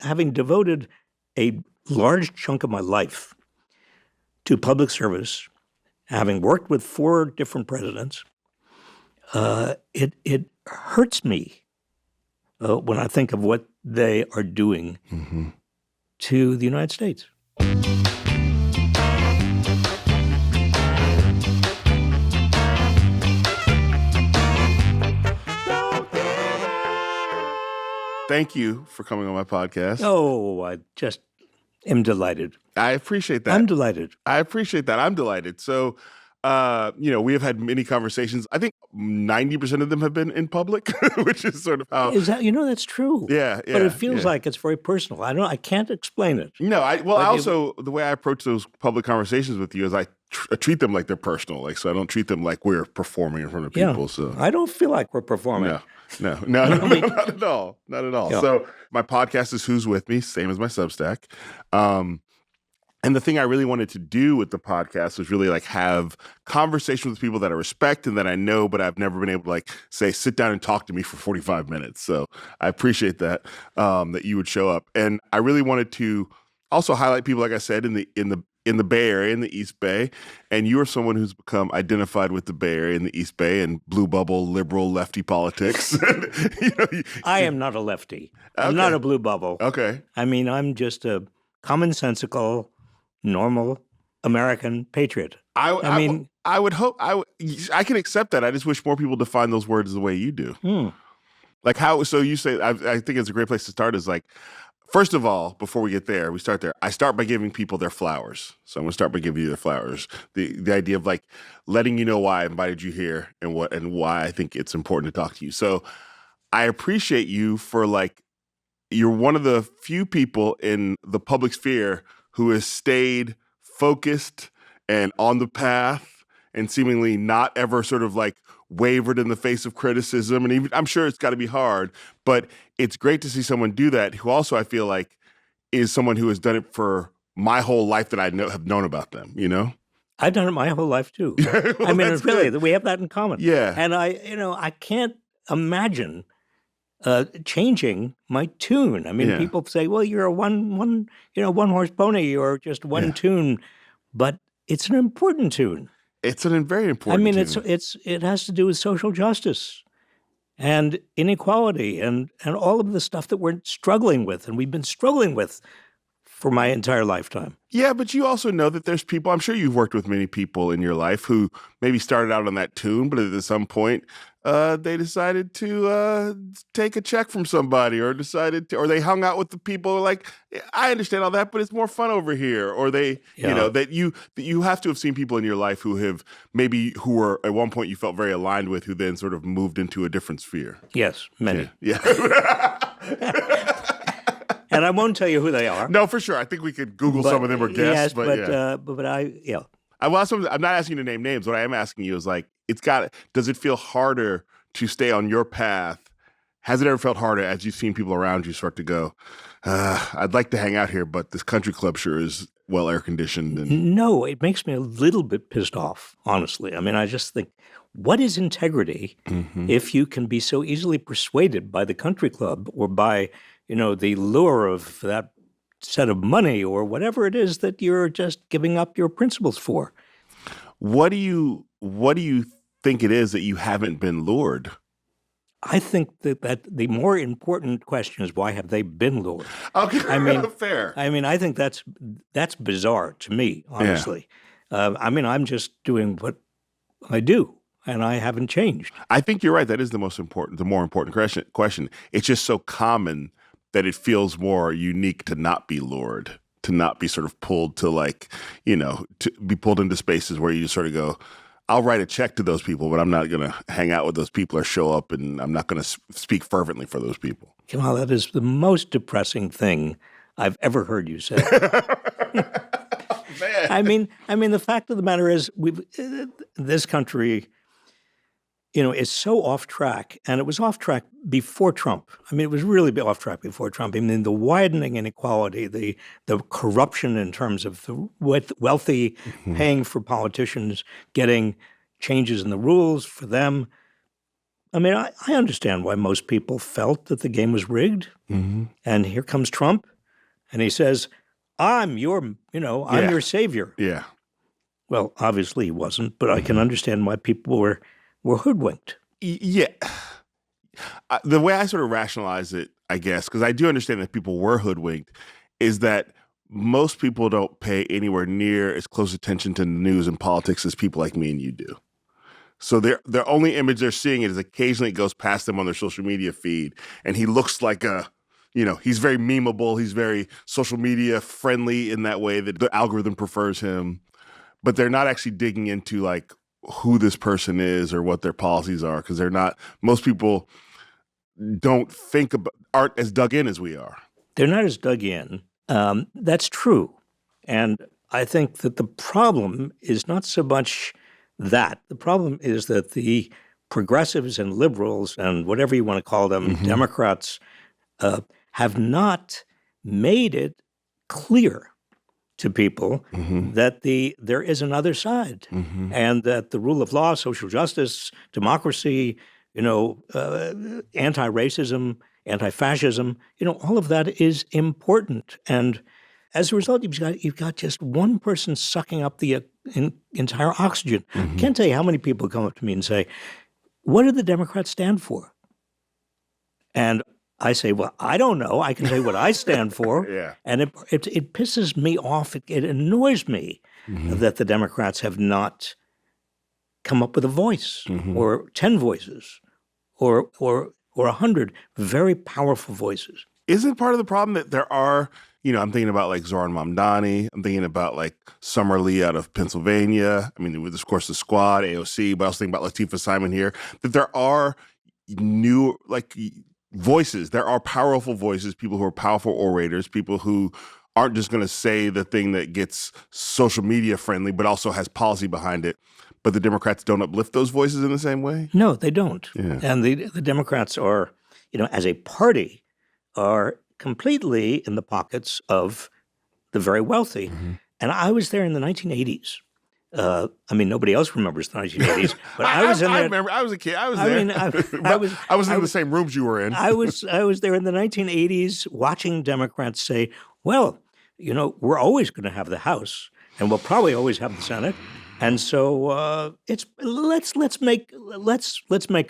having devoted a large chunk of my life to public service, having worked with 4 different presidents, it hurts me when I think of what they are doing to the United States. Thank you for coming on my podcast. Oh, I just am delighted. I appreciate that. I'm delighted. I appreciate that. I'm delighted. So, we have had many conversations. I think 90% of them have been in public, which is sort of how. Is that, that's true. Yeah. But it feels like it's very personal. I can't explain it. No, the way I approach those public conversations with you is I treat them like they're personal. Like, so I don't treat them like we're performing in front of people. So I don't feel like we're performing. No, not at all. Not at all. Yeah. So my podcast is Who's With Me, same as my Substack. And the thing I really wanted to do with the podcast was really like have conversations with people that I respect and that I know, but I've never been able to like say, sit down and talk to me for 45 minutes. So I appreciate that, that you would show up. And I really wanted to also highlight people, like I said, in the Bay Area, in the East Bay. And you are someone who's become identified with the Bay Area and the East Bay and blue bubble, liberal, lefty politics. I am not a lefty. I'm not a blue bubble. Okay. I mean, I'm just a commonsensical, normal American patriot. I would hope I can accept that. I just wish more people define those words the way you do. Like how? So you say I think it's a great place to start. Is like, first of all, before we get there, we start there. I start by giving people their flowers. So I'm going to start by giving you their flowers. The idea of like letting you know why I invited you here and why I think it's important to talk to you. So I appreciate you for like you're one of the few people in the public sphere who has stayed focused and on the path and seemingly not ever sort of like wavered in the face of criticism. And even I'm sure it's got to be hard, but it's great to see someone do that who also I feel like is someone who has done it for my whole life that I have known about them, I've done it my whole life too. Well, I mean, really, good. we have that in common. Yeah. And I can't imagine changing my tune. I mean, people say, well, you're a one horse pony or just one tune, but it's an important tune. It's a very important tune. It has to do with social justice and inequality and all of the stuff that we're struggling with and we've been struggling with for my entire lifetime. Yeah, but you also know that there's people, I'm sure you've worked with many people in your life who maybe started out on that tune, but at some point they decided to take a check from somebody or they hung out with the people like, I understand all that, but it's more fun over here. Or that you have to have seen people in your life who were at one point you felt very aligned with, who then sort of moved into a different sphere. Yes, many. Yeah. And I won't tell you who they are. No, for sure. I think we could Google some of them or guess. Yes, but I'm not asking you to name names. What I am asking you is like, does it feel harder to stay on your path? Has it ever felt harder as you've seen people around you start to go, I'd like to hang out here, but this country club sure is well air-conditioned? No, it makes me a little bit pissed off, honestly. I mean, I just think, what is integrity if you can be so easily persuaded by the country club or by the lure of that set of money or whatever it is that you're just giving up your principles for? What do you think it is that you haven't been lured? I think that the more important question is, why have they been lured? Okay, I mean, fair. I mean, I think that's bizarre to me, honestly. Yeah. I'm just doing what I do, and I haven't changed. I think you're right. That is the more important question. It's just so common that it feels more unique to not be lured, to not be sort of pulled to to be pulled into spaces where you just sort of go, I'll write a check to those people, but I'm not going to hang out with those people or show up, and I'm not going to speak fervently for those people. Kamau, that is the most depressing thing I've ever heard you say. Man. I mean, the fact of the matter is, this country, is so off track, and it was off track before Trump. I mean, it was really off track before Trump. I mean, the widening inequality, the corruption in terms of the wealthy paying for politicians, getting changes in the rules for them. I mean, I understand why most people felt that the game was rigged. And here comes Trump, and he says, I'm your savior. Yeah. Well, obviously he wasn't, but I can understand why people were hoodwinked. Yeah. The way I sort of rationalize it, I guess, because I do understand that people were hoodwinked, is that most people don't pay anywhere near as close attention to news and politics as people like me and you do. So their only image they're seeing is occasionally it goes past them on their social media feed, and he looks like he's very memeable. He's very social media friendly in that way that the algorithm prefers him. But they're not actually digging into like who this person is or what their policies are, because most people aren't as dug in as we are. They're not as dug in. That's true. And I think that the problem is not so much that. The problem is that the progressives and liberals and whatever you want to call them, Democrats, have not made it clear to people that there is another side, and that the rule of law, social justice, democracy, anti-racism, anti-fascism, all of that is important. And as a result, you've got just one person sucking up the entire oxygen. I can't tell you how many people come up to me and say, what do the Democrats stand for? And I say, well, I don't know. I can tell you what I stand for. Yeah. And it pisses me off. It annoys me that the Democrats have not come up with a voice or 10 voices or 100 very powerful voices. Isn't part of the problem that there are, I'm thinking about like Zoran Mamdani. I'm thinking about like Summer Lee out of Pennsylvania. I mean, of course, the Squad, AOC, but I was thinking about Latifah Simon here, that there are new voices. There are powerful voices, people who are powerful orators, people who aren't just going to say the thing that gets social media friendly, but also has policy behind it. But the Democrats don't uplift those voices in the same way? No, they don't. Yeah. And the Democrats are, as a party, are completely in the pockets of the very wealthy. And I was there in the 1980s. Nobody else remembers the 1980s, but I was in there. I remember. I was a kid. I was there. I was in the same rooms you were in. I was there in the 1980s watching Democrats say, well, we're always going to have the House, and we'll probably always have the Senate. And so let's make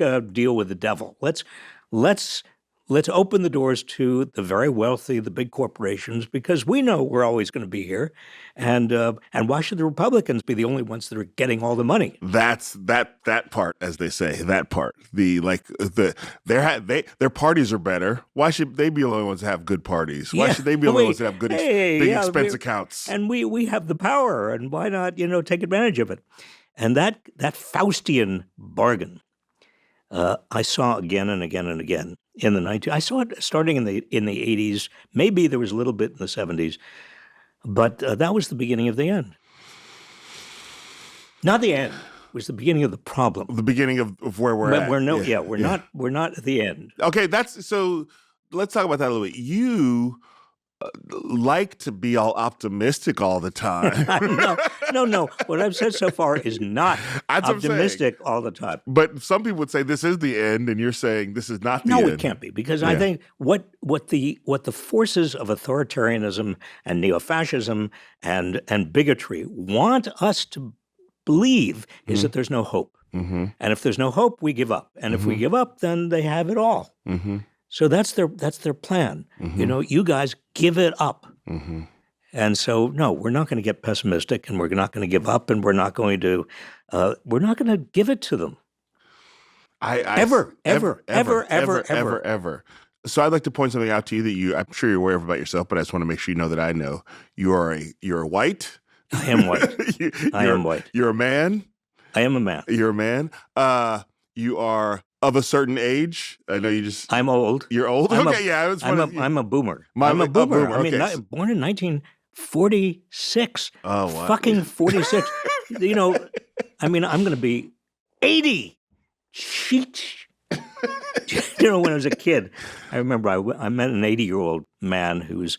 a deal with the devil. Let's open the doors to the very wealthy, the big corporations, because we know we're always going to be here. And why should the Republicans be the only ones that are getting all the money? That's that part, as they say, that part. Their parties are better. Why should they be the only ones that have good parties? Why should they be the only ones that have good big expense accounts? And we have the power, and why not take advantage of it? And that Faustian bargain, I saw again and again and again in the 90s. I saw it starting in the 80s. Maybe there was a little bit in the 70s, but that was the beginning of the end. Not the end. It was the beginning of the problem. The beginning of where we're at. We're not at the end. Okay, so let's talk about that a little bit. You like to be all optimistic all the time. No. What I've said so far is not optimistic all the time. But some people would say this is the end, and you're saying this is not the end. No, it can't be, because I think what the forces of authoritarianism and neo-fascism and bigotry want us to believe is that there's no hope. And if there's no hope, we give up. And if we give up, then they have it all. So that's their plan. You guys give it up. And so, no, we're not going to get pessimistic, and we're not going to give up, and we're not going to give it to them. Ever. So I'd like to point something out to you that I'm sure you're aware of about yourself, but I just want to make sure you know that I know. You're white. I am white. I am white. You're a man. I am a man. You're a man. You are of a certain age. I know you just. I'm old. You're old. I'm a boomer. I'm a boomer. I mean, born in 1946. Oh wow. Fucking 46. I'm going to be 80. Shit. When I was a kid, I remember I met an 80-year-old man who was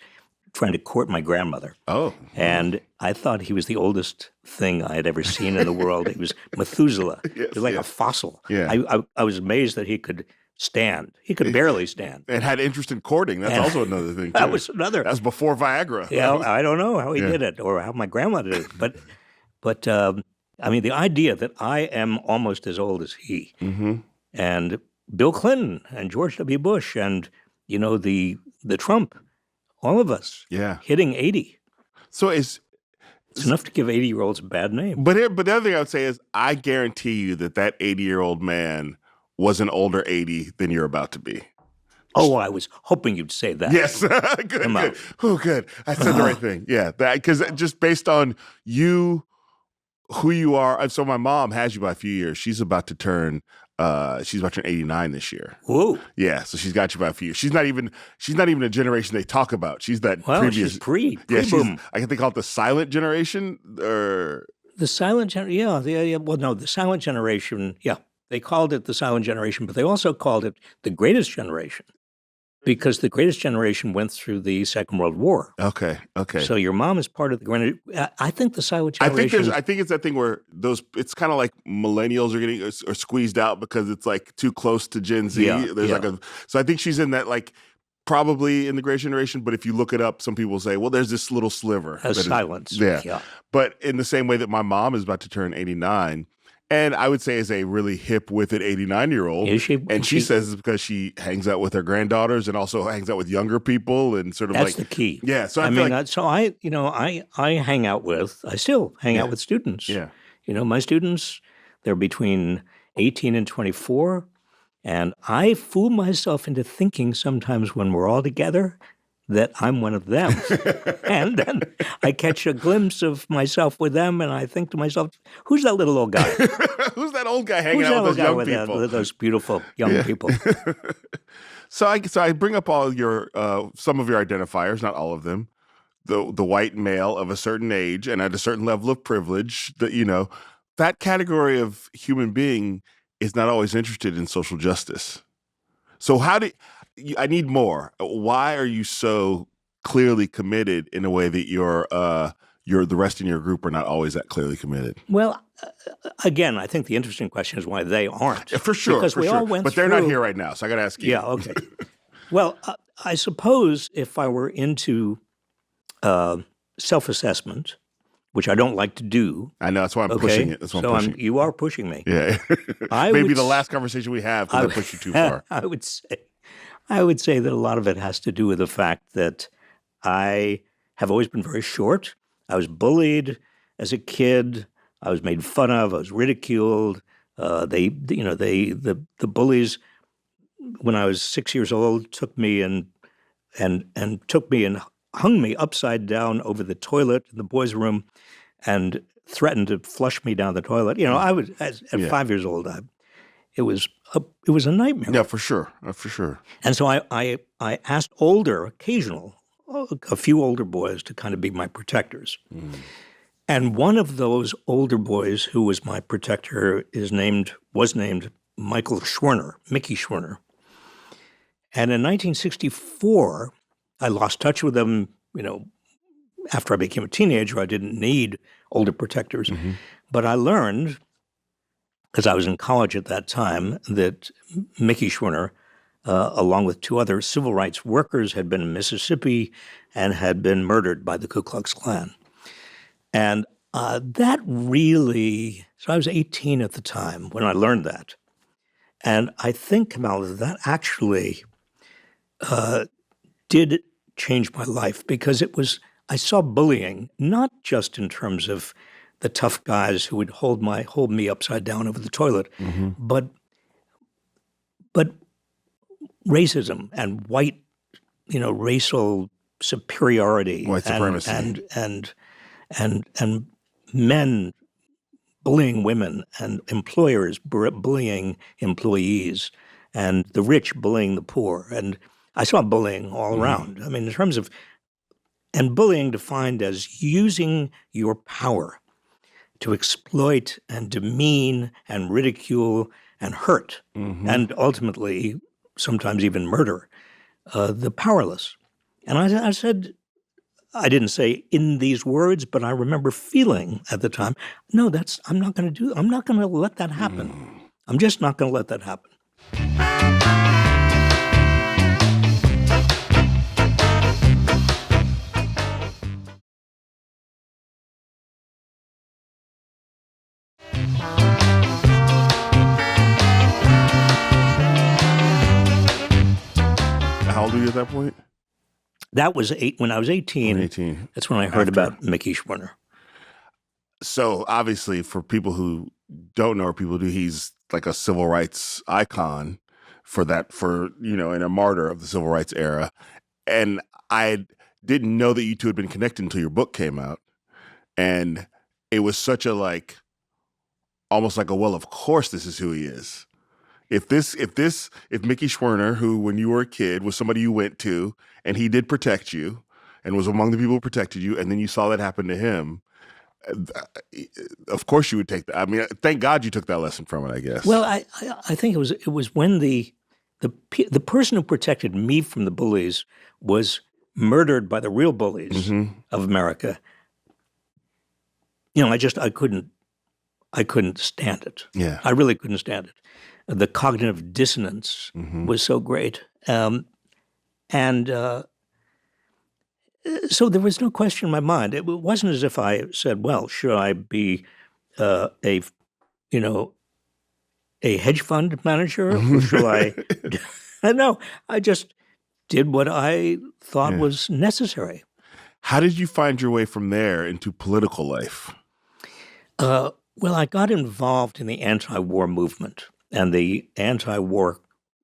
trying to court my grandmother. Oh. And I thought he was the oldest thing I had ever seen in the world. He was Methuselah. He was like a fossil. Yeah. I was amazed that he could stand. He could barely stand. And had interest in courting. That's also another thing, too. That was another. That was before Viagra. Yeah, I don't know how he did it or how my grandma did it. But I mean, the idea that I am almost as old as he, and Bill Clinton and George W. Bush and, the Trump, all of us hitting 80. So it's enough to give 80-year-olds a bad name. But the other thing I would say is I guarantee you that 80-year-old man was an older 80 than you're about to be. Oh, I was hoping you'd say that. Yes. Good. Oh, good. I said the right thing. Yeah. Because just based on you, who you are. So my mom has you by a few years. She's about to turn 89 this year. Whoa. Yeah. So she's got you by a few years. She's not even a generation they talk about. She's that previous. She's pre-boom. I think they call it the silent generation or. The silent generation. Yeah. Well, no, the silent generation. Yeah. They called it the silent generation, but they also called it the greatest generation because the greatest generation went through the Second World War. Okay. So your mom is part of the greatest. I think the silent generation. I think it's that thing where it's kind of like millennials are getting or squeezed out because it's like too close to Gen Z. So I think she's in that like probably in the greatest generation. But if you look it up, some people say, well, there's this little sliver. Silence. Yeah. But in the same way that my mom is about to turn 89. And I would say is a really hip with an 89-year-old. Is she? And she says it's because she hangs out with her granddaughters and also hangs out with younger people and sort of that's the key. Yeah. So I hang out with, I still hang out with students. Yeah. My students, they're between 18 and 24. And I fool myself into thinking sometimes when we're all together that I'm one of them. And then I catch a glimpse of myself with them, and I think to myself, who's that little old guy? Who's that old guy hanging out with those young people? With those beautiful young people. So I bring up all your some of your identifiers, not all of them. The white male of a certain age and at a certain level of privilege, that category of human being is not always interested in social justice. So I need more. Why are you so clearly committed in a way that the rest in your group are not always that clearly committed? Well, again, I think the interesting question is why they aren't. Yeah, for sure, because we all went but they're not here right now, so I got to ask you. Yeah, okay. Well, I suppose if I were into self-assessment, which I don't like to do. I know, that's why I'm pushing it. That's why I'm pushing it. You are pushing me. Yeah. Maybe the last conversation we have because I pushed you too far. I would say that a lot of it has to do with the fact that I have always been very short. I was bullied as a kid. I was made fun of. I was ridiculed. The bullies, when I was 6 years old, took me and hung me upside down over the toilet in the boys' room, and threatened to flush me down the toilet. I was at 5 years old. It was a nightmare. Yeah, for sure, for sure. And so I asked a few older boys to kind of be my protectors. Mm. And one of those older boys who was my protector was named Michael Schwerner, Mickey Schwerner. And in 1964, I lost touch with him. After I became a teenager, I didn't need older protectors. Mm-hmm. But I learned, because I was in college at that time, that Mickey Schwerner, along with two other civil rights workers, had been in Mississippi and had been murdered by the Ku Klux Klan. And that really, so I was 18 at the time when I learned that. And I think, Kamau, that actually did change my life, because I saw bullying not just in terms of the tough guys who would hold me upside down over the toilet, mm-hmm. but racism and white, racial superiority, white supremacy, and men bullying women, and employers bullying employees, and the rich bullying the poor. And I saw bullying all around. I mean, in terms of, and bullying defined as using your power to exploit and demean and ridicule and hurt, mm-hmm. and ultimately sometimes even murder the powerless. And I said, I didn't say in these words, but I remember feeling at the time, no, I'm not going to let that happen. I'm just not going to let that happen. at that point? That was when I was 18. 18. That's when I heard After. about Mickey Schwerner. So obviously, for people who don't know or people do, he's like a civil rights icon and a martyr of the civil rights era. And I didn't know that you two had been connected until your book came out. And it was such a almost like well, of course this is who he is. If Mickey Schwerner, who when you were a kid was somebody you went to and he did protect you and was among the people who protected you, and then you saw that happen to him, of course you would take that. I mean, thank God you took that lesson from it, I guess. Well, I think it was when the person who protected me from the bullies was murdered by the real bullies of America. You know, I couldn't stand it. Yeah. I really couldn't stand it. The cognitive dissonance was so great. So there was no question in my mind. It wasn't as if I said, well, should I be a hedge fund manager? Or should I? No, I just did what I thought was necessary. How did you find your way from there into political life? Well, I got involved in the anti-war movement and the anti-war.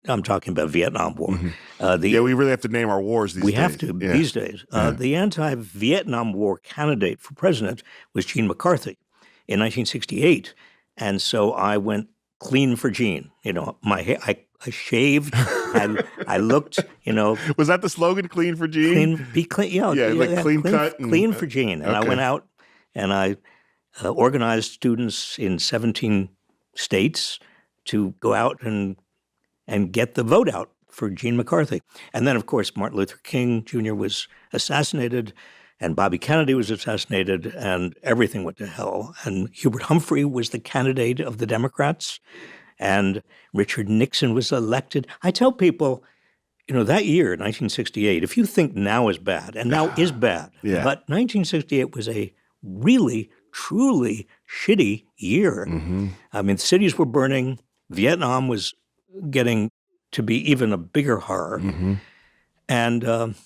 I'm talking about Vietnam War. We really have to name our wars these days. We have to these days. The anti-Vietnam War candidate for president was Gene McCarthy in 1968, and so I went clean for Gene. You know, my hair, I shaved. I looked. You know, was that the slogan? Clean for Gene. Be clean. You know, clean cut. Clean for Gene. And I went out and I organized students in 17 states to go out and get the vote out for Gene McCarthy. And then, of course, Martin Luther King Jr. was assassinated, and Bobby Kennedy was assassinated, and everything went to hell. And Hubert Humphrey was the candidate of the Democrats, and Richard Nixon was elected. I tell people, you know, that year, 1968, if you think now is bad, and now is bad, but 1968 was a really, truly shitty year. I mean, cities were burning. Vietnam was getting to be even a bigger horror. And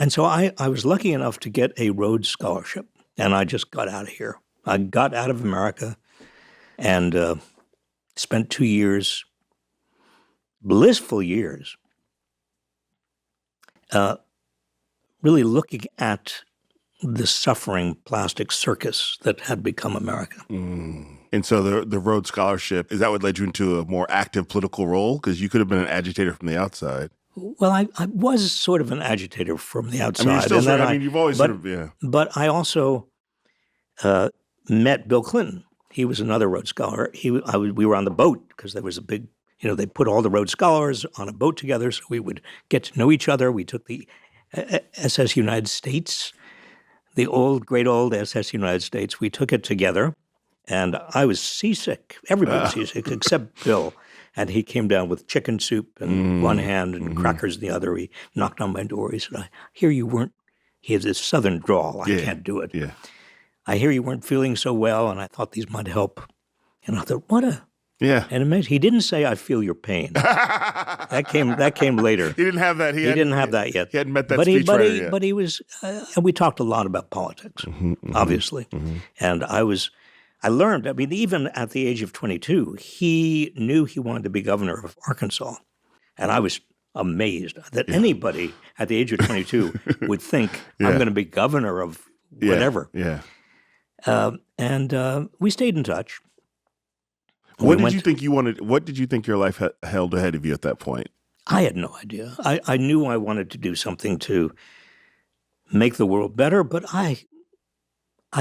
so I was lucky enough to get a Rhodes Scholarship, and I just got out of here. I got out of America and spent 2 years, blissful years, really looking at the suffering plastic circus that had become America. And so the Rhodes Scholarship, is that what led you into a more active political role? Because you could have been an agitator from the outside. Well, I was sort of an agitator from the outside. I mean, you've always But I also met Bill Clinton. He was another Rhodes Scholar. We were on the boat because there was a big, they put all the Rhodes Scholars on a boat together so we would get to know each other. We took the SS United States, the great old SS United States. We took it together. And I was seasick. Everybody was seasick except Bill. And he came down with chicken soup in one hand and crackers in the other. He knocked on my door. He said, I hear you weren't, he has this southern drawl. I can't do it. I hear you weren't feeling so well, and I thought these might help. And I thought, and amazing. He didn't say, I feel your pain. That came later. He didn't have that. He didn't have that yet. He hadn't met that speechwriter yet. But he was, and we talked a lot about politics, obviously. And I learned, I mean, even at the age of 22, he knew he wanted to be governor of Arkansas. And I was amazed that anybody at the age of 22 would think, I'm going to be governor of whatever. And we stayed in touch. What did you think your life held ahead of you at that point? I had no idea. I knew I wanted to do something to make the world better, but I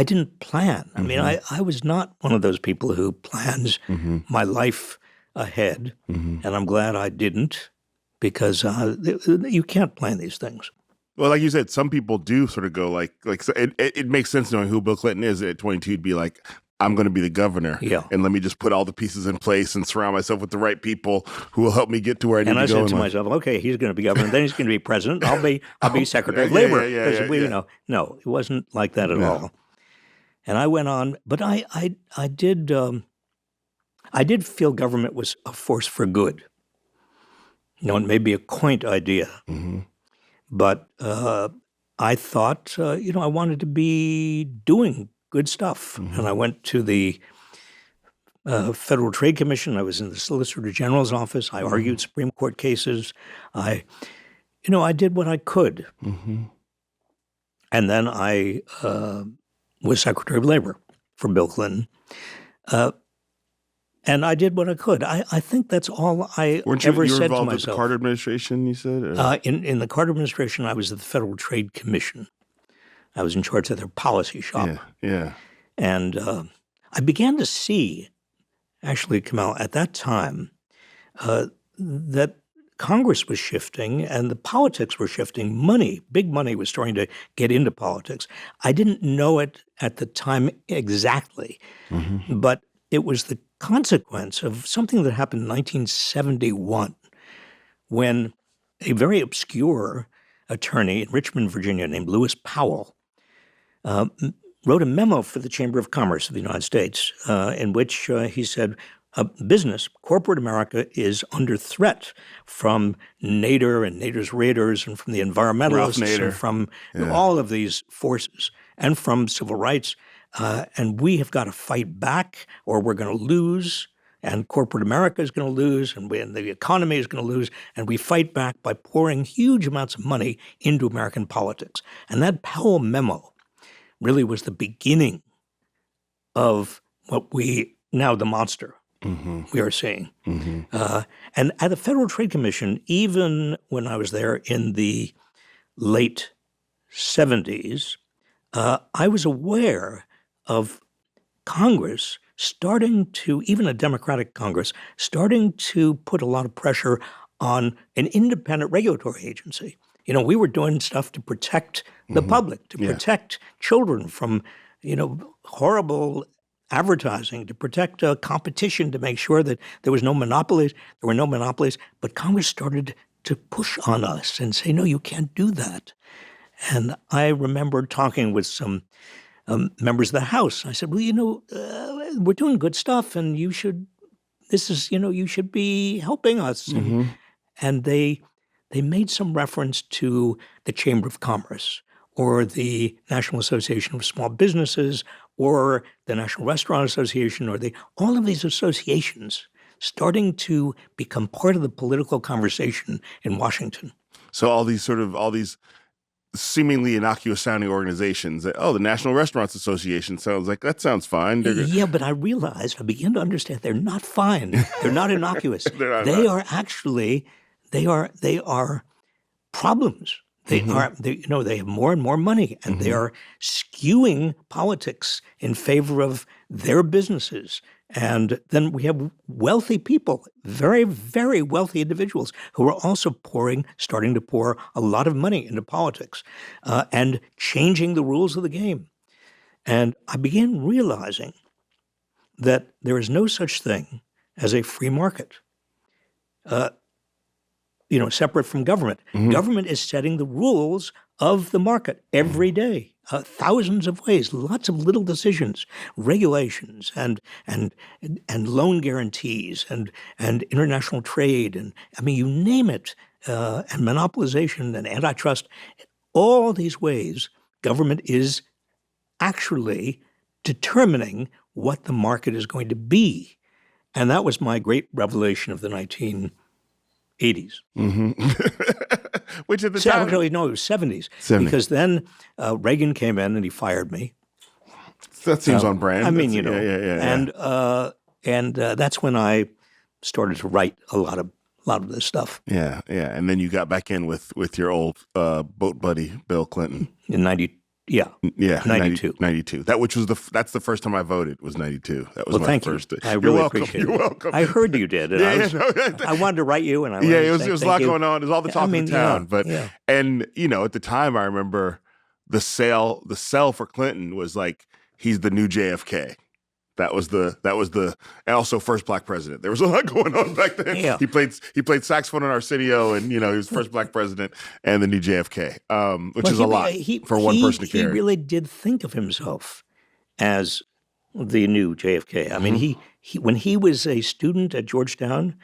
didn't plan. I mean, I was not one of those people who plans my life ahead, and I'm glad I didn't because you can't plan these things. Well, like you said, some people do sort of go like so it makes sense knowing who Bill Clinton is at 22 to be like, I'm going to be the governor, and let me just put all the pieces in place and surround myself with the right people who will help me get to where I need to go. And I said to myself, okay, he's going to be governor, then he's going to be president. I'll be Secretary of Labor. No, it wasn't like that at all. And I went on, but I did feel government was a force for good. It may be a quaint idea, but I thought, I wanted to be doing good stuff. And I went to the Federal Trade Commission. I was in the Solicitor General's office. I argued Supreme Court cases. I did what I could. And then I was Secretary of Labor for Bill Clinton. And I did what I could. I think that's all I ever said to myself. You were involved with the Carter administration, you said? In the Carter administration, I was at the Federal Trade Commission. I was in charge of their policy shop. Yeah. And I began to see, actually, Kamau, at that time, that Congress was shifting and the politics were shifting. Big money was starting to get into politics. I didn't know it at the time exactly, but it was the consequence of something that happened in 1971 when a very obscure attorney in Richmond, Virginia, named Lewis Powell, wrote a memo for the Chamber of Commerce of the United States in which he said, corporate America is under threat from Nader and Nader's raiders and from the environmentalists and from all of these forces and from civil rights. And we have got to fight back or we're going to lose, and corporate America is going to lose, and the economy is going to lose, and we fight back by pouring huge amounts of money into American politics. And that Powell memo really was the beginning of what the monster we are seeing. And at the Federal Trade Commission, even when I was there in the late 70s, I was aware of Congress even a Democratic Congress, starting to put a lot of pressure on an independent regulatory agency. We were doing stuff to protect the public, to protect children from, horrible advertising, to protect competition, to make sure that there were no monopolies. But Congress started to push on us and say, no, you can't do that. And I remember talking with some members of the House. I said, well, we're doing good stuff, and you should be helping us. And they made some reference to the Chamber of Commerce or the National Association of Small Businesses or the National Restaurant Association or all of these associations starting to become part of the political conversation in Washington. So all these seemingly innocuous sounding organizations that, the National Restaurants Association that sounds fine. Yeah, but I began to understand they're not fine. They're not innocuous. They are problems. They have more and more money, and they are skewing politics in favor of their businesses. And then we have wealthy people, very, very wealthy individuals who are also starting to pour a lot of money into politics and changing the rules of the game. And I began realizing that there is no such thing as a free market, separate from government. Government is setting the rules of the market every day. Thousands of ways, lots of little decisions, regulations, and loan guarantees, and international trade, and you name it, and monopolization and antitrust. All these ways, government is actually determining what the market is going to be, and that was my great revelation of the 1980s. Which at the time... Actually, no, it was 70s. Because then Reagan came in and he fired me. That seems on brand. Yeah. And that's when I started to write a lot of this stuff. Yeah. And then you got back in with your old boat buddy, Bill Clinton. In 92. 92. That's the first time I voted was 92. That was my first. I really appreciate it. You're welcome. I heard you did. I wanted to write you, and it was a lot going on. It was all the talk of the town. And at the time, I remember the sell for Clinton was like he's the new JFK. That was the and also first black president. There was a lot going on back then. Yeah. He played saxophone on Arsenio, and he was first black president and the new JFK, which is a lot for one person to carry. He really did think of himself as the new JFK. I mean, he when he was a student at Georgetown,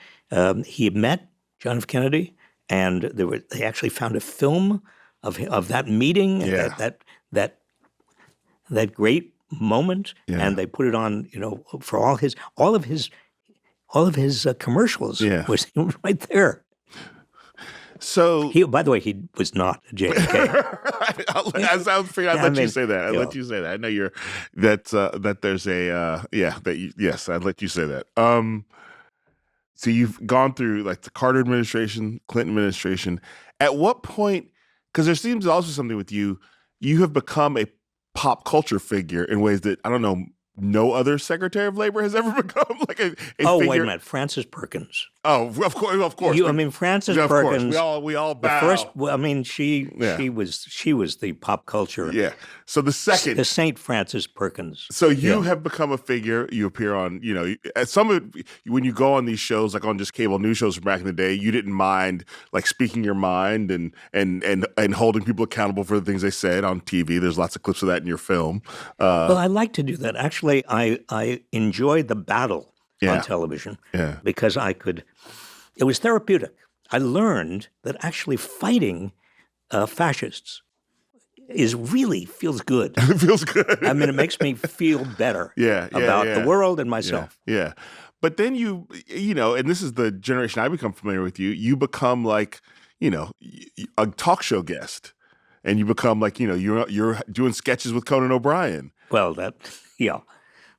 he met John F. Kennedy, and they actually found a film of that meeting, that great moment, and they put it on, for all of his commercials was right there. So by the way, he was not a JFK. I figured I'd let you say that. I'd let you say that. I know you're that there's a yes, I'd let you say that. So you've gone through like the Carter administration, Clinton administration. At what point? Because there seems also something with you. You have become a pop culture figure in ways that I don't know. No other Secretary of Labor has ever become like a Oh, figure. wait a minute, Frances Perkins. Oh, of course. Frances of Perkins. Course. We all bow. The first. She was the pop culture. Yeah. So the second, the Saint Frances Perkins. So you have become a figure. You appear on, when you go on these shows, like on just cable news shows from back in the day, you didn't mind like speaking your mind and holding people accountable for the things they said on TV. There's lots of clips of that in your film. Well, I like to do that. Actually, I enjoyed the battle on television because it was therapeutic. I learned that actually fighting fascists really feels good. It feels good. I mean, it makes me feel better about the world and myself. Yeah. But then and this is the generation I become familiar with you become like, a talk show guest. And you become like, you're doing sketches with Conan O'Brien. Well, that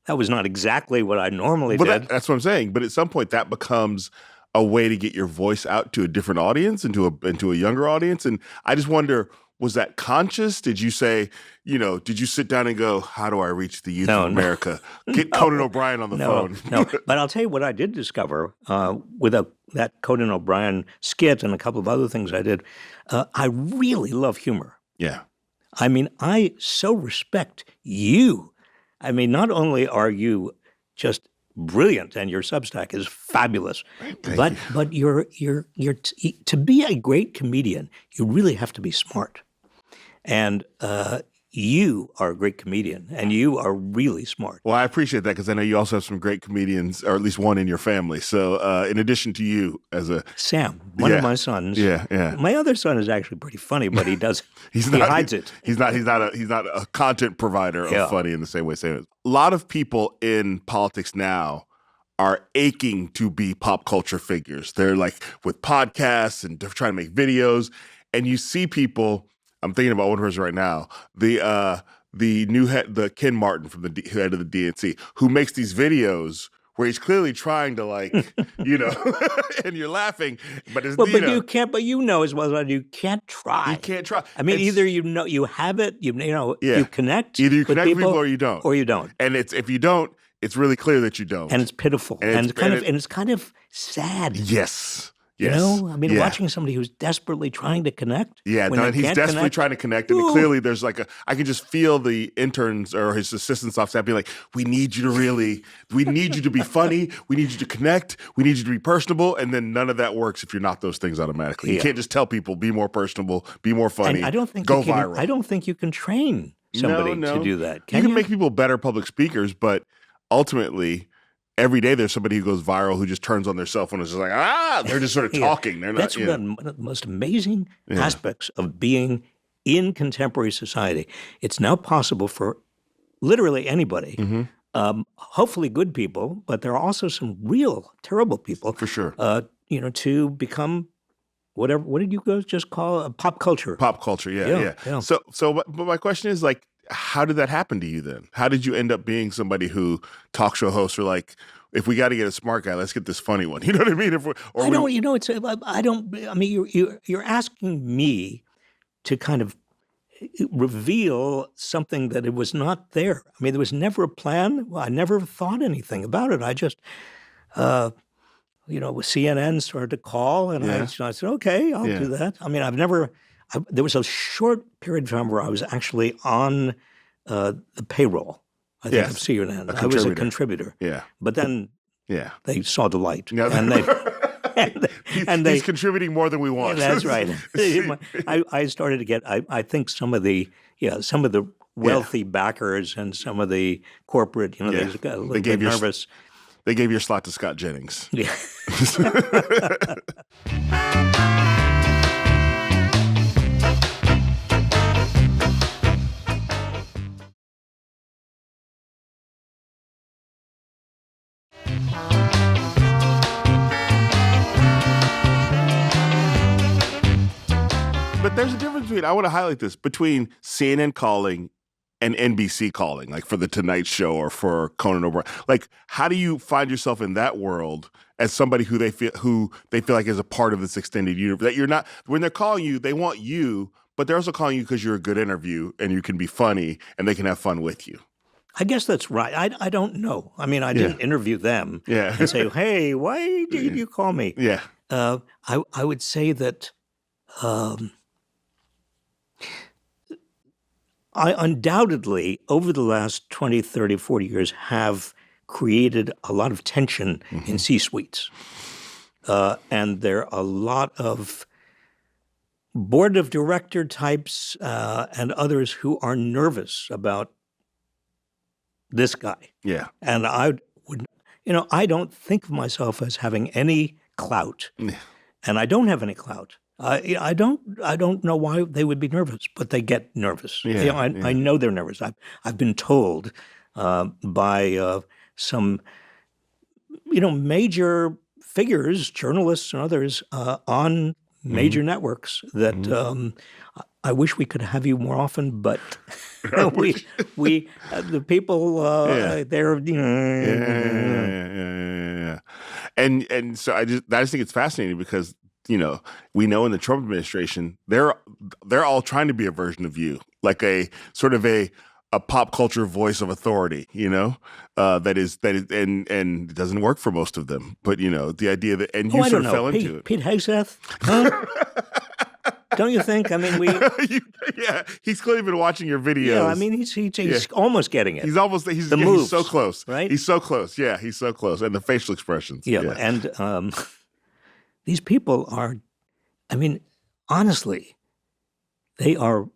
was not exactly what I normally did. That's what I'm saying. But at some point that becomes a way to get your voice out to a different audience, into a younger audience. And I just wonder, was that conscious? Did you say, did you sit down and go, how do I reach the youth of America? Get Conan O'Brien on the phone. No, but I'll tell you what I did discover with that Conan O'Brien skit and a couple of other things I did. I really love humor. Yeah. I mean, I so respect you. I mean, not only are you just brilliant and your Substack is fabulous, but you're to be a great comedian, you really have to be smart. And you are a great comedian, and you are really smart. Well, I appreciate that because I know you also have some great comedians, or at least one in your family. So, in addition to you, as a Sam, one of my sons. Yeah. My other son is actually pretty funny, but he hides it. He's not a content provider of funny in the same way. A lot of people in politics now are aching to be pop culture figures. They're like with podcasts and they're trying to make videos, and you see people. I'm thinking about one person right now. The new head, the Ken Martin from the head of the DNC, who makes these videos where he's clearly trying to and you're laughing, but it's you can't. But as well as I do, you can't try. You can't try. I mean, either you have it, you connect. Either you connect with people or you don't. And if you don't, it's really clear that you don't. And it's pitiful, and it's kind of sad. Yes. Yes. Watching somebody who's desperately trying to connect. Yeah, he's desperately trying to connect. And clearly there's I can just feel the interns or his assistants off staff being like, we need you to be funny. We need you to connect. We need you to be personable. And then none of that works if you're not those things automatically. You can't just tell people, be more personable, be more funny, and go viral. I don't think you can train somebody to do that. You can make people better public speakers, but ultimately every day there's somebody who goes viral who just turns on their cell phone and is just like, they're just sort of talking. They're not. That's one of the most amazing aspects of being in contemporary society. It's now possible for literally anybody, hopefully good people, but there are also some real terrible people. For sure. To become whatever, what did you guys just call a pop culture? Pop culture, yeah. So but my question is how did that happen to you then? How did you end up being somebody who talk show hosts are like, if we got to get a smart guy, let's get this funny one. You know what I mean? You're asking me to kind of reveal something that it was not there. I mean, there was never a plan. I never thought anything about it. I just, CNN started to call, and I said, okay, I'll do that. I mean, there was a short period of time where I was actually on the payroll, I think, of CNN. I was a contributor. Yeah. But then they saw the light. Yeah. And he's contributing more than we want. That's right. I started to get, I think some of the wealthy backers and some of the corporate, they got a little bit nervous. They gave your slot to Scott Jennings. Yeah. But there's a difference between, I want to highlight this, between CNN calling and NBC calling, like for the Tonight Show or for Conan O'Brien. Like, how do you find yourself in that world as somebody who they feel like is a part of this extended universe? That you're not, when they're calling you, they want you, but they're also calling you because you're a good interview and you can be funny and they can have fun with you. I guess that's right. I don't know. I mean, I didn't interview them and say, hey, why did you call me? Yeah. I would say that I undoubtedly, over the last 20, 30, 40 years, have created a lot of tension in C-suites. And there are a lot of board of director types and others who are nervous about this guy. Yeah. And I would, I don't think of myself as having any clout. And I don't have any clout. I don't know why they would be nervous, but they get nervous. Yeah, I know they're nervous. I've been told by some major figures, journalists and others on major networks that I wish we could have you more often, but we the people they're yeah. And so I just think it's fascinating because we know in the Trump administration they're all trying to be a version of you, like a sort of a pop culture voice of authority, that is and it doesn't work for most of them. But the idea that you sort of fell into it. Pete Hegseth, huh? Don't you think? I mean, he's clearly been watching your videos. Yeah, I mean, he's almost getting it. He's so close, right? He's so close. Yeah, he's so close, and the facial expressions. Yeah. And these people are, I mean, honestly, they are.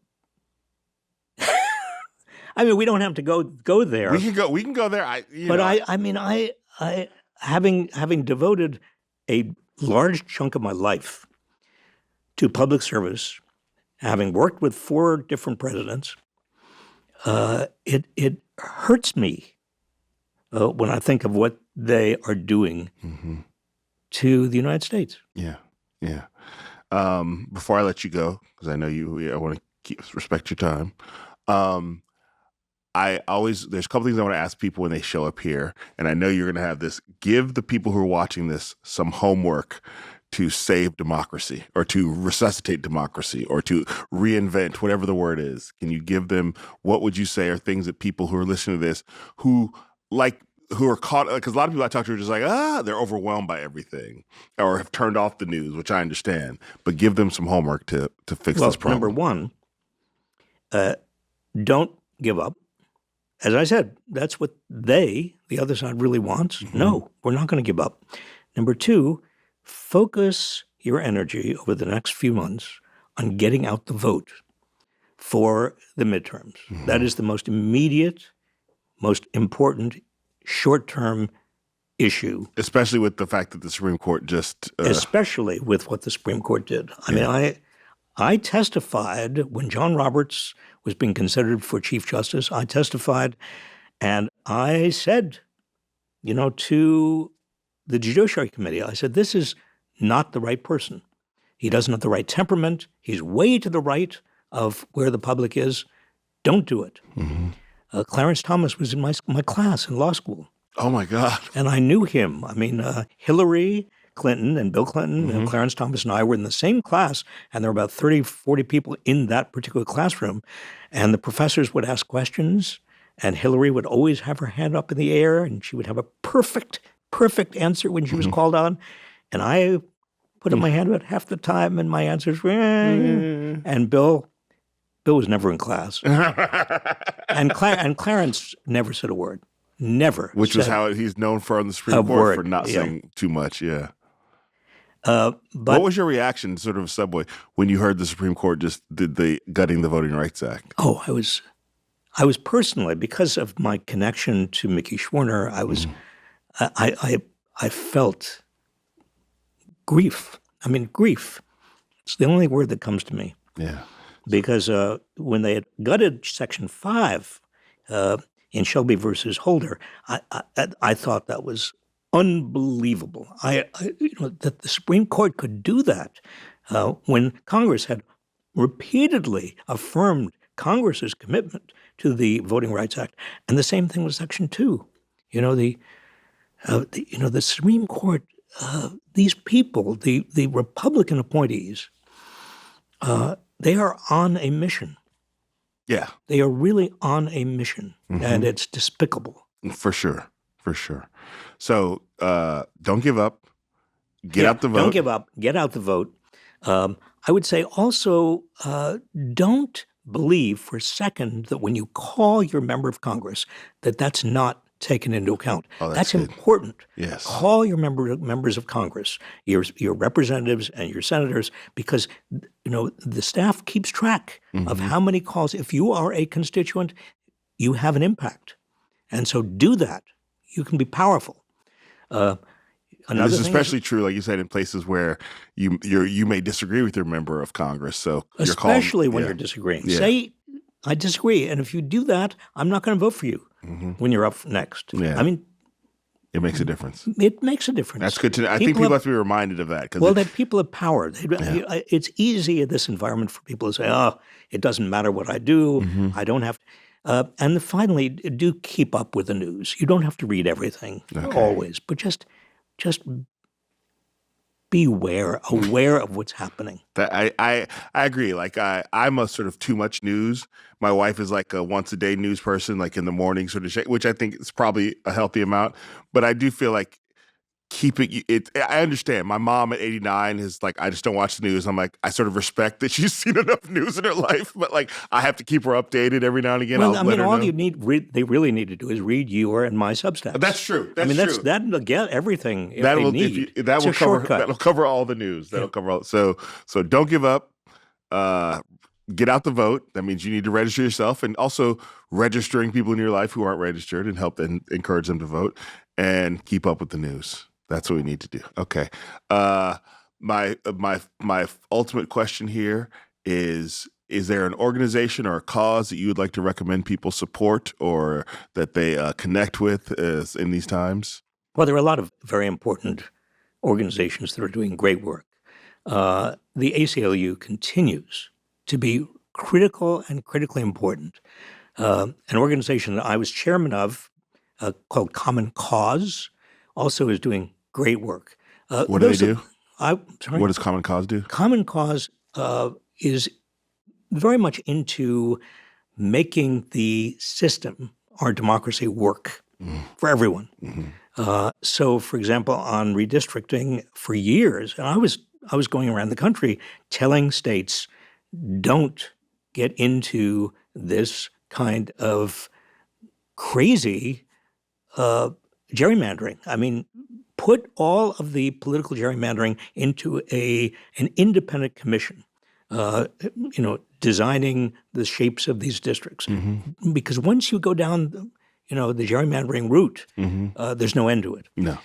I mean, we don't have to go there. We can go there. I having devoted a large chunk of my life to public service, having worked with 4 different presidents, it hurts me when I think of what they are doing to the United States. Yeah. Before I let you go, because I know I want to respect your time. There's a couple things I want to ask people when they show up here, and I know you're going to have this. Give the people who are watching this some homework to save democracy or to resuscitate democracy or to reinvent whatever the word is. Can you give them, what would you say are things that people who are listening to this who are caught, because a lot of people I talk to are just like, they're overwhelmed by everything or have turned off the news, which I understand, but give them some homework to fix this problem. Number one, don't give up. As I said, that's what the other side really wants. No, we're not going to give up. Number two, focus your energy over the next few months on getting out the vote for the midterms. That is the most immediate, most important short-term issue. Especially with the fact that the Supreme Court just... Especially with what the Supreme Court did. I mean, I testified when John Roberts was being considered for Chief Justice. I testified and I said, to the Judiciary Committee, I said, this is not the right person. He doesn't have the right temperament. He's way to the right of where the public is. Don't do it. Clarence Thomas was in my class in law school. Oh, my God. And I knew him. I mean, Hillary Clinton and Bill Clinton and Clarence Thomas and I were in the same class, and there were about 30, 40 people in that particular classroom. And the professors would ask questions, and Hillary would always have her hand up in the air, and she would have a perfect answer when she was called on. And I put up my hand about half the time, and my answers were, and Bill was never in class. and Clarence never said a word. Never. Which was how he's known for on the Supreme Court, for not saying too much, But what was your reaction, sort of subway, when you heard the Supreme Court just did the gutting the Voting Rights Act? Oh, I was personally, because of my connection to Mickey Schwerner, I felt grief. I mean, grief. It's the only word that comes to me. Yeah. Because when they had gutted Section 5 in Shelby versus Holder, I thought that was unbelievable. That the Supreme Court could do that when Congress had repeatedly affirmed Congress's commitment to the Voting Rights Act, and the same thing with Section 2. The Supreme Court, these people, the Republican appointees, they are on a mission. Yeah. They are really on a mission, and it's despicable. For sure. So don't give up. Get out the vote. Don't give up. Get out the vote. I would say also don't believe for a second that when you call your member of Congress that that's not taken into account. Oh, that's good. important. Yes. Call your members of Congress, your representatives and your senators, because the staff keeps track of how many calls. If you are a constituent, you have an impact, and so do that. You can be powerful. And this is especially true, like you said, in places where you may disagree with your member of Congress. So especially when you're disagreeing, say I disagree, and if you do that, I'm not going to vote for you when you're up next. Yeah. I mean, it makes a difference. It makes a difference. That's good to know. I think people have to be reminded of that. That people have power. It's easy in this environment for people to say, "Oh, it doesn't matter what I do. I don't have to." And finally, do keep up with the news. You don't have to read everything always, but just be aware of what's happening. I agree. Like I'm a sort of too much news. My wife is like a once a day news person, like in the morning sort of, which I think is probably a healthy amount. But I do feel like keeping it. I understand. My mom at 89 is like, I just don't watch the news. I'm like, I sort of respect that she's seen enough news in her life, but like I have to keep her updated every now and again. Well, all you need, they really need to do is read your and my Substacks. That's true. That'll get everything that'll need. That'll cover all the news. That'll cover all. So don't give up. Get out the vote. That means you need to register yourself, and also registering people in your life who aren't registered and help and encourage them to vote, and keep up with the news. That's what we need to do. Okay. My ultimate question here is there an organization or a cause that you would like to recommend people support or that they connect with in these times? Well, there are a lot of very important organizations that are doing great work. The ACLU continues to be critical and critically important. An organization that I was chairman of called Common Cause also is doing great work. What do they do? Sorry? What does Common Cause do? Common Cause is very much into making the system, our democracy, work for everyone. So, for example, on redistricting for years, and I was going around the country telling states, don't get into this kind of crazy gerrymandering. I mean, put all of the political gerrymandering into an independent commission, designing the shapes of these districts. Because once you go down, the gerrymandering route, there's no end to it. No.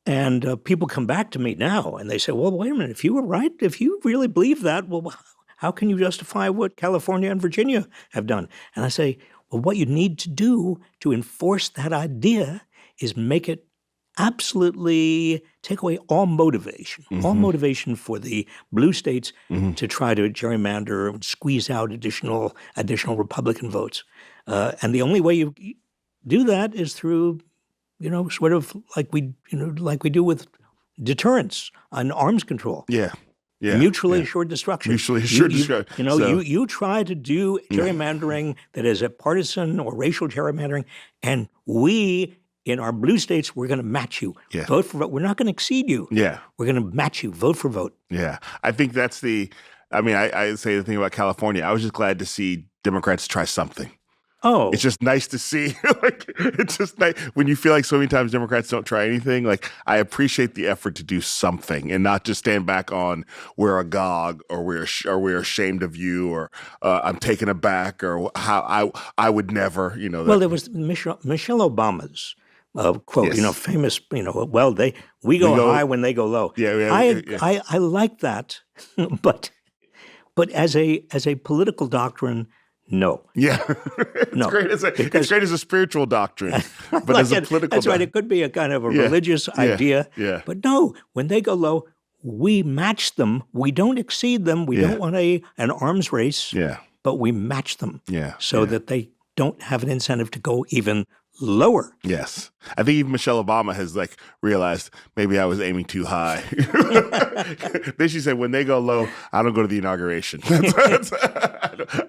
And people come back to me now and they say, well, wait a minute, if you were right, if you really believe that, well, how can you justify what California and Virginia have done? And I say, well, what you need to do to enforce that idea is make it absolutely take away all motivation for the blue states to try to gerrymander and squeeze out additional Republican votes. And the only way you do that is through, sort of like we do with deterrence and arms control. Yeah. Mutually assured destruction. Mutually assured destruction. You try to do gerrymandering that is a partisan or racial gerrymandering, and we in our blue states, we're going to match you. Vote for vote. We're not going to exceed you. We're going to match you. Vote for vote. Yeah. I think that's I say the thing about California. I was just glad to see Democrats try something. Oh. It's just nice to see. It's just nice when you feel like so many times Democrats don't try anything. Like, I appreciate the effort to do something and not just stand back on we're agog or we're ashamed of you or I'm taken aback or how I would never, Well, there was Michelle Obama's quote, Yes. famous, well, we go high when they go low. Yeah. I like that, but as a political doctrine, no. Yeah. It's No, great. It's because great as a spiritual doctrine, but like as a political that's right. doctrine. It could be a kind of a Yeah, religious idea, yeah. but no, when they go low, we match them. We don't exceed them. We Yeah. don't want an arms race, Yeah. but we match them so Yeah. that they don't have an incentive to go even lower. Yes. I think even Michelle Obama has realized maybe I was aiming too high. Then she said, when they go low, I don't go to the inauguration.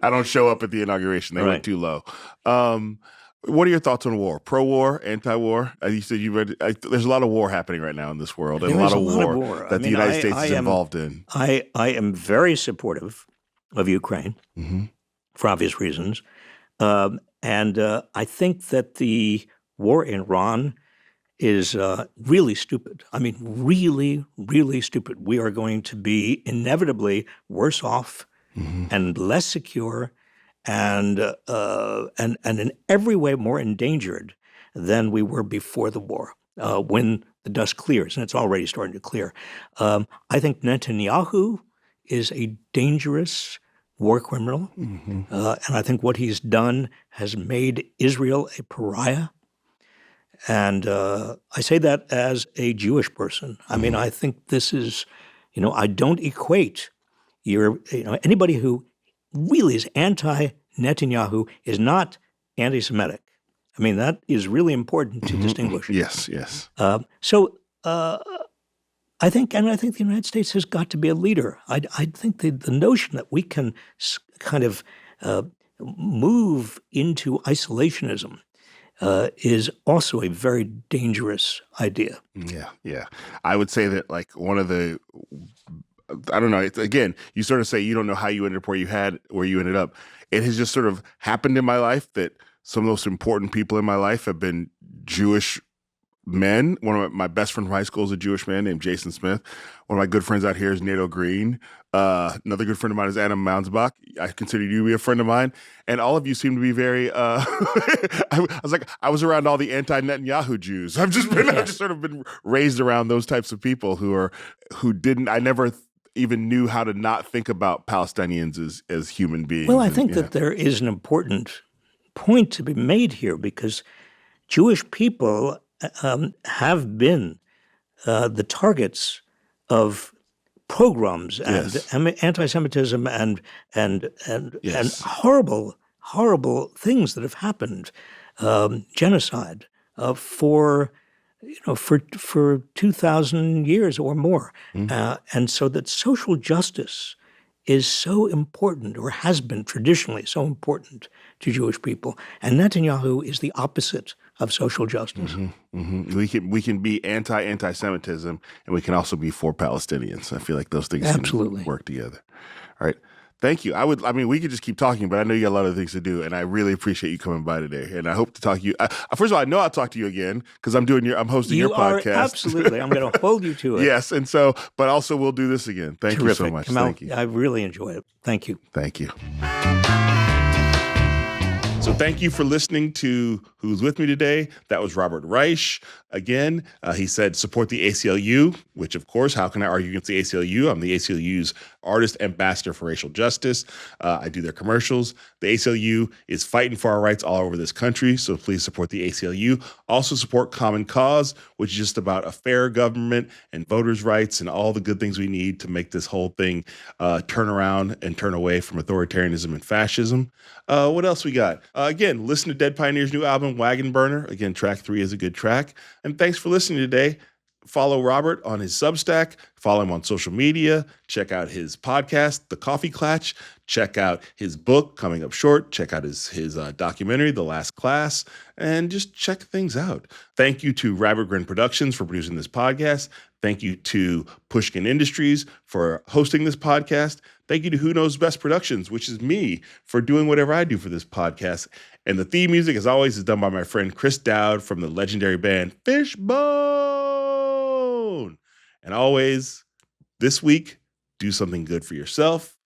I don't show up at the inauguration. They went too low. What are your thoughts on war? Pro-war, anti-war? You said you read. There's a lot of war happening right now in this world, and a lot of war that the United States is involved in. I am very supportive of Ukraine for obvious reasons. And I think that the war in Iran is really stupid. I mean, really, really stupid. We are going to be inevitably worse off and less secure and in every way more endangered than we were before the war when the dust clears, and it's already starting to clear. I think Netanyahu is a dangerous war criminal, and I think what he's done has made Israel a pariah. And I say that as a Jewish person. I mean, I think this is, I don't equate anybody who really is anti-Netanyahu is not anti-Semitic. I mean, that is really important to distinguish. Yes. So I think the United States has got to be a leader. I think the notion that we can kind of move into isolationism is also a very dangerous idea. Yeah. I would say that one of the, I don't know. Again, you sort of say you don't know how you ended up where you ended up. It has just sort of happened in my life that some of the most important people in my life have been Jewish men. One of my best friend from high school is a Jewish man named Jason Smith. One of my good friends out here is Nato Green. Another good friend of mine is Anna Mounsbach. I consider you to be a friend of mine. And all of you seem to be very, I was around all the anti-Netanyahu Jews. I've just sort of been raised around those types of people I never even knew how to not think about Palestinians as human beings. Well, I think that there is an important point to be made here because Jewish people have been the targets of pogroms and anti-Semitism and horrible things that have happened, genocide for 2,000 years or more, and so that social justice is so important, or has been traditionally so important to Jewish people. And Netanyahu is the opposite of social justice. We can be anti-Semitism, and we can also be for Palestinians. I feel like those things absolutely can work together. All right. Thank you. We could just keep talking, but I know you got a lot of things to do, and I really appreciate you coming by today. And I hope to talk to you. First of all, I know I'll talk to you again because I'm hosting your podcast. Absolutely. I'm going to hold you to it. Yes. And so, but also we'll do this again. Thank you so much. Kamau, thank you. I really enjoyed it. Thank you. Thank you. So thank you for listening to Who's With Me Today. That was Robert Reich. Again, he said support the ACLU, which of course, how can I argue against the ACLU? I'm the ACLU's artist ambassador for racial justice. I do their commercials. The ACLU is fighting for our rights all over this country, so please support the ACLU. Also support Common Cause, which is just about a fair government and voters' rights and all the good things we need to make this whole thing turn around and turn away from authoritarianism and fascism. What else we got? Again, listen to Dead Pioneer's new album, Wagon Burner. Again, track 3 is a good track. And thanks for listening today. Follow Robert on his Substack. Follow him on social media. Check out his podcast, The Coffee Clatch. Check out his book, Coming Up Short. Check out his documentary, The Last Class. And just check things out. Thank you to Rabbit Grin Productions for producing this podcast. Thank you to Pushkin Industries for hosting this podcast. Thank you to Who Knows Best Productions, which is me, for doing whatever I do for this podcast. And the theme music, as always, is done by my friend Chris Dowd from the legendary band Fishbone. And always, this week, do something good for yourself,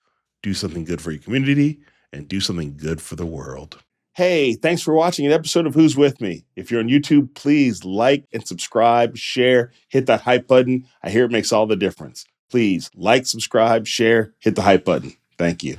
do something good for your community, and do something good for the world. Hey, thanks for watching an episode of Who's With Me. If you're on YouTube, please like and subscribe, share, hit that hype button. I hear it makes all the difference. Please like, subscribe, share, hit the hype button. Thank you.